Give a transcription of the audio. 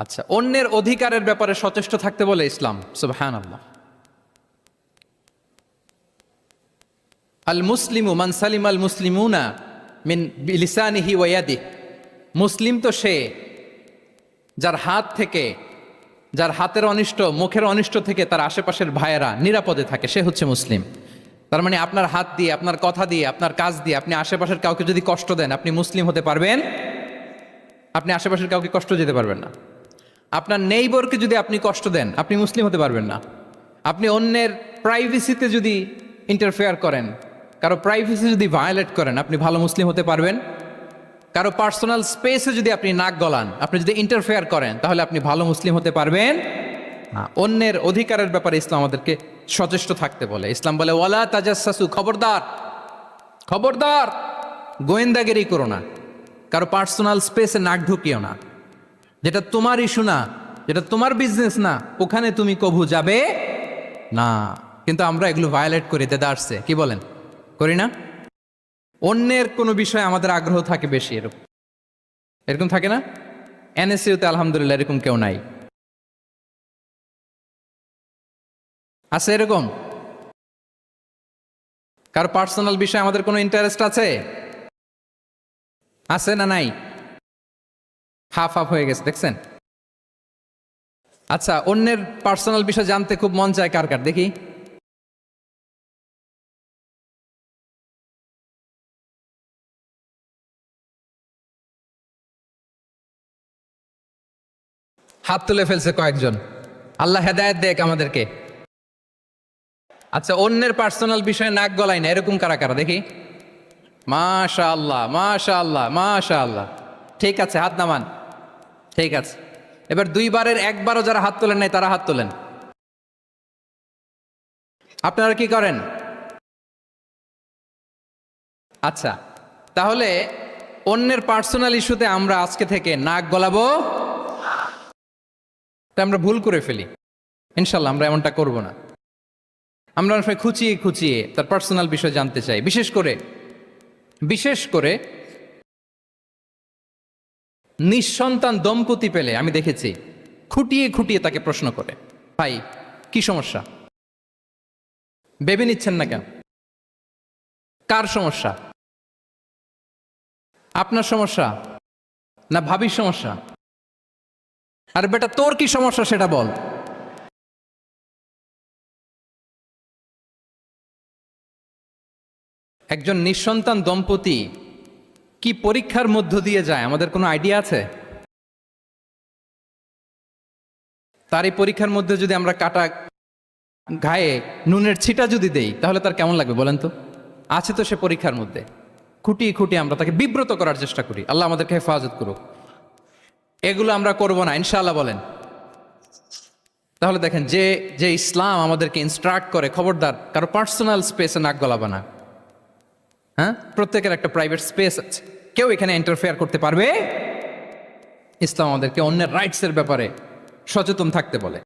আচ্ছা, অন্যের অধিকারের ব্যাপারে সচেষ্ট থাকতে বলে ইসলাম। সুবহানাল্লাহ। আল মুসলিমু মান সালিম আল মুসলিমুনা মিন লিসানিহি ওয়া ইয়াদিহি। মুসলিম তো সে যার হাত থেকে, যার হাতের অনিষ্ট, মুখের অনিষ্ট থেকে তার আশেপাশের ভাইয়েরা নিরাপদে থাকে, সে হচ্ছে মুসলিম। তার মানে আপনার হাত দিয়ে, আপনার কথা দিয়ে, আপনার কাজ দিয়ে আপনি আশেপাশের কাউকে যদি কষ্ট দেন, আপনি মুসলিম হতে পারবেন? আপনি আশেপাশের কাউকে কষ্ট দিতে পারবেন না। আপনার নেইবরকে যদি আপনি কষ্ট দেন, আপনি মুসলিম হতে পারবেন না। আপনি অন্যের প্রাইভেসিতে যদি ইন্টারফেয়ার করেন, কারো প্রাইভেসি যদি ভায়োলেট করেন, আপনি ভালো মুসলিম হতে পারবেন? কারো পার্সোনাল স্পেসে যদি আপনি নাক গলান, আপনি যদি ইন্টারফেয়ার করেন, তাহলে আপনি ভালো মুসলিম হতে পারবেন না। অন্যের অধিকারের ব্যাপারে ইসলাম আমাদেরকে সচেষ্ট থাকতে বলে। ইসলাম বলে ওয়ালা তাজাসসু, খবরদার, খবরদার, গোয়েন্দাগিরি করো না, কারো পার্সোনাল স্পেসে নাক ঢুকিও না। যেটা তোমার ইস্যু না, যেটা তোমার বিজনেস না, ওখানে তুমি কভু যাবে না। কিন্তু আমরা এগুলো ভায়োলেট করি, দেদারসে, কি বলেন, করি না? অন্যের কোনো বিষয়ে আমাদের আগ্রহ থাকে বেশি, এরকম এরকম থাকে না? এনএসইউতে আলহামদুলিল্লাহ এরকম কেউ নাই, আছে এরকম? কারো পার্সোনাল বিষয়ে আমাদের কোনো ইন্টারেস্ট আছে? আছে না নাই? হাফ হাফ হয়ে গেছে, দেখছেন? আচ্ছা, অন্যের পার্সোনাল বিষয় জানতে খুব মন চায় কার কার, দেখি। হাত তুলে ফেলছে কয়েকজন, আল্লাহ হেদায়েত দেখ আমাদেরকে। আচ্ছা, অন্যের পার্সোনাল বিষয়ে নাক গলাই না, এরকম কারা কারা, দেখি। মাশা আল্লাহ, মাশা আল্লাহ, মাশা আল্লাহ। ঠিক আছে, হাত নামান। ঠিক আছে, এবার দুইবারের একবারও যারা হাত তোলেন নাই তারা হাত তোলেন। আপনারা কি করেন? আচ্ছা, তাহলে অন্যের পার্সোনাল ইস্যুতে আমরা আজকে থেকে নাক গলাবো, তা আমরা ভুল করে ফেলি। ইনশাল্লাহ আমরা এমনটা করব না। আমরা অনেক সময় খুঁচিয়ে খুঁচিয়ে তার পার্সোনাল বিষয় জানতে চাই। বিশেষ করে নিঃসন্তান দম্পতি পেলে আমি দেখেছি খুঁটিয়ে খুঁটিয়ে তাকে প্রশ্ন করে, ভাই কি সমস্যা, বেবি নিচ্ছেন না কেন, কার সমস্যা, আপনার সমস্যা না ভাবির সমস্যা? আর বেটা তোর কি সমস্যা সেটা বল। একজন নিঃসন্তান দম্পতি কি পরীক্ষার মধ্য দিয়ে যায় আমাদের কোনো আইডিয়া আছে? তার এই পরীক্ষার মধ্যে যদি আমরা কাটা গায়ে নুনের ছিটা যদি দেই, তাহলে তার কেমন লাগবে বলেন তো? আছে তো সে পরীক্ষার মধ্যে, খুঁটিয়ে খুঁটিয়ে আমরা তাকে বিব্রত করার চেষ্টা করি। আল্লাহ আমাদেরকে হেফাজত করুক। এগুলো আমরা করব না, ইনশাআল্লাহ বলেন। তাহলে দেখেন, যে যে ইসলাম আমাদেরকে ইনস্ট্রাক্ট করে, খবরদার কারো পার্সোনাল স্পেসে নাক গলাবে না। হ্যাঁ, প্রত্যেকের একটা প্রাইভেট স্পেস আছে, কেউ এখানে ইন্টারফেয়ার করতে পারবে? ইসলাম আমাদেরকে অন্যের রাইটসের ব্যাপারে সচেতন থাকতে বলে।